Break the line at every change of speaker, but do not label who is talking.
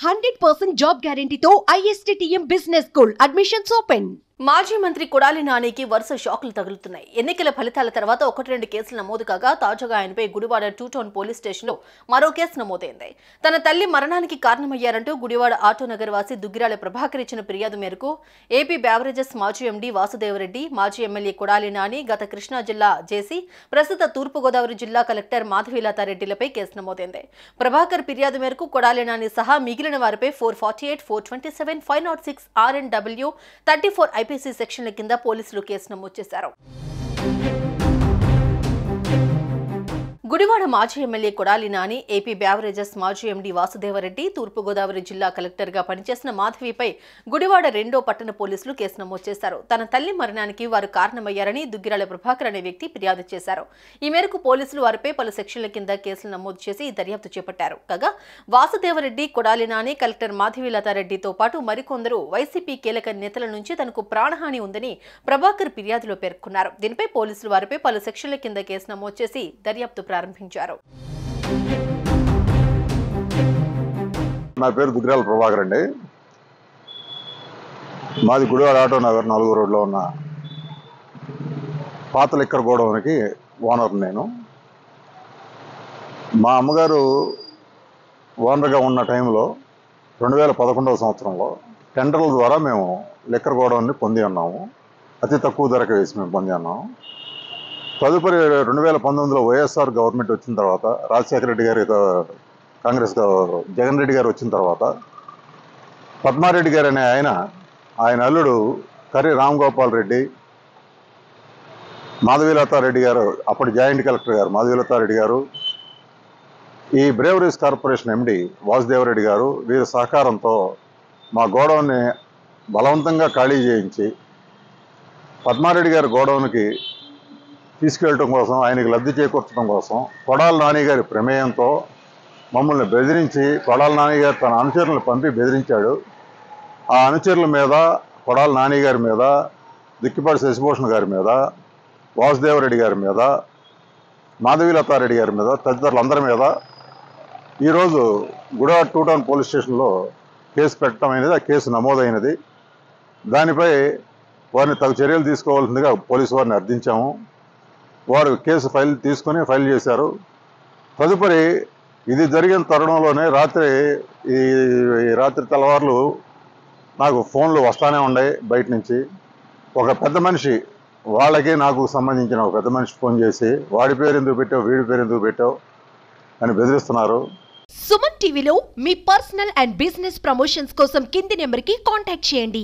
100% job గ్యారెంటీతో ISTTM business school admissions open. మాజీ మంత్రి కొడాలి నానికి వరుస షాకులు తగులుతున్నాయి. ఎన్నికల ఫలితాల తర్వాత 1-2 కేసులు నమోదు కాగా తాజాగా ఆయనపై గుడివాడ 2 టౌన్ పోలీస్ స్టేషన్లో మరో కేసు నమోదైంది. తన తల్లి మరణానికి కారణమయ్యారంటూ గుడివాడ ఆటోనగర్ వాసి దుగ్గిరాల ప్రభాకర్ ఇచ్చిన ఫిర్యాదు మేరకు ఏపీ బ్యావరేజెస్ మాజీ ఎండీ వాసుదేవరెడ్డి, మాజీ ఎమ్మెల్యే కొడాలి నాని, గత కృష్ణా జిల్లా జేసీ, ప్రస్తుత తూర్పుగోదావరి జిల్లా కలెక్టర్ మాధవీలతారెడ్డిలపై కేసు నమోదైంది. ప్రభాకర్ ఫిర్యాదు మేరకు కొడాలి నాని సహా మిగిలిన వారిపై 448, 427, 506 RNW 34 IPC సెక్షన్ల కింద పోలీసులు కేసు నమోదు చేశారు. గుడివాడ మాజీ MLA Kodali Nani, AP beverages మాజీ ఎండీ వాసుదేవరెడ్డి, తూర్పుగోదావరి జిల్లా కలెక్టర్గా పనిచేసిన మాధవిపై గుడివాడ 2వ పట్టణ పోలీసులు కేసు నమోదు చేశారు. తన తల్లి మరణానికి వారు కారణమయ్యారని దుగ్గిరాల ప్రభాకర్ అనే వ్యక్తి ఫిర్యాదు చేశారు. ఈ మేరకు పోలీసులు వారిపై పలు సెక్షన్ల కింద కేసులు నమోదు చేసి దర్యాప్తు చేపట్టారు. కాగా వాసుదేవరెడ్డి, కొడాలి నాని, కలెక్టర్ మాధవీలతారెడ్డితో పాటు మరికొందరు వైసీపీ కీలక నేతల నుంచి తనకు ప్రాణహాని ఉందని ప్రభాకర్ ఫిర్యాదులో పేర్కొన్నారు. దీనిపై పోలీసులు వారిపై పలు సెక్షన్ల కింద కేసు నమోదు చేసి దర్యాప్తు ప్రారంభించారు.
నా పేరు దుగ్గిరాల ప్రభాకర్ అండి. మాది గుడివాడ ఆటో నగర్ 4వ రోడ్లో ఉన్న పాత లిక్కర్ గోడౌన్కి ఓనర్ నేను. మా అమ్మగారు ఓనర్గా ఉన్న టైంలో 2011వ సంవత్సరంలో టెండర్ల ద్వారా మేము లిక్కర్ గోడౌన్ని పొంది ఉన్నాము. అతి తక్కువ ధరకు వేసి మేము పొంది ఉన్నాము. తదుపరి 2019లో వైఎస్ఆర్ గవర్నమెంట్ వచ్చిన తర్వాత, రాజశేఖర రెడ్డి గారి కాంగ్రెస్ జగన్ రెడ్డి గారు వచ్చిన తర్వాత పద్మారెడ్డి గారు అనే ఆయన అల్లుడు కర్రి రామగోపాల్ రెడ్డి, మాధవీలతారెడ్డి గారు, అప్పటి జాయింట్ కలెక్టర్ గారు మాధవీలతారెడ్డి గారు, ఈ బ్రేవరీస్ కార్పొరేషన్ ఎండి వాసుదేవరెడ్డి గారు, వీరి సహకారంతో మా గోడౌన్ని బలవంతంగా ఖాళీ చేయించి పద్మారెడ్డి గారి గోడౌన్కి తీసుకెళ్ళటం కోసం, ఆయనకి లబ్ధి చేకూర్చడం కోసం కొడాలి నాని గారి ప్రమేయంతో మమ్మల్ని బెదిరించి, కొడాలి నాని గారు తన అనుచరులను పంపి బెదిరించాడు. ఆ అనుచరుల మీద, కొడాలి నాని గారి మీద, దిక్కిపాటి శశిభూషణ్ గారి మీద, వాసుదేవరెడ్డి గారి మీద, మాధవీలతారెడ్డి గారి మీద, తదితరులందరి మీద ఈరోజు గుడివాడ 2 టౌన్ పోలీస్ స్టేషన్లో కేసు పెట్టడం అయినది. ఆ కేసు నమోదైనది. దానిపై వారిని తగు చర్యలు తీసుకోవాల్సిందిగా పోలీసు వారిని అర్థించాము. వారు కేసు ఫైల్ చేశారు. తదుపరి ఇది జరిగిన తరుణంలోనే రాత్రి తెల్లవారులు నాకు ఫోన్లు వస్తానే ఉన్నాయి బయట నుంచి. ఒక పెద్ద మనిషి, వాళ్ళకి నాకు సంబంధించిన ఒక పెద్ద మనిషి ఫోన్ చేసి వాడి పేరు ఎందుకు పెట్టావు, వీడి పేరు ఎందుకు పెట్టావు అని బెదిరిస్తున్నారు.
సుమన్ టీవీలో మీ పర్సనల్ అండ్ బిజినెస్ ప్రమోషన్స్ కోసం కింది నెంబర్కి కాంటాక్ట్ చేయండి.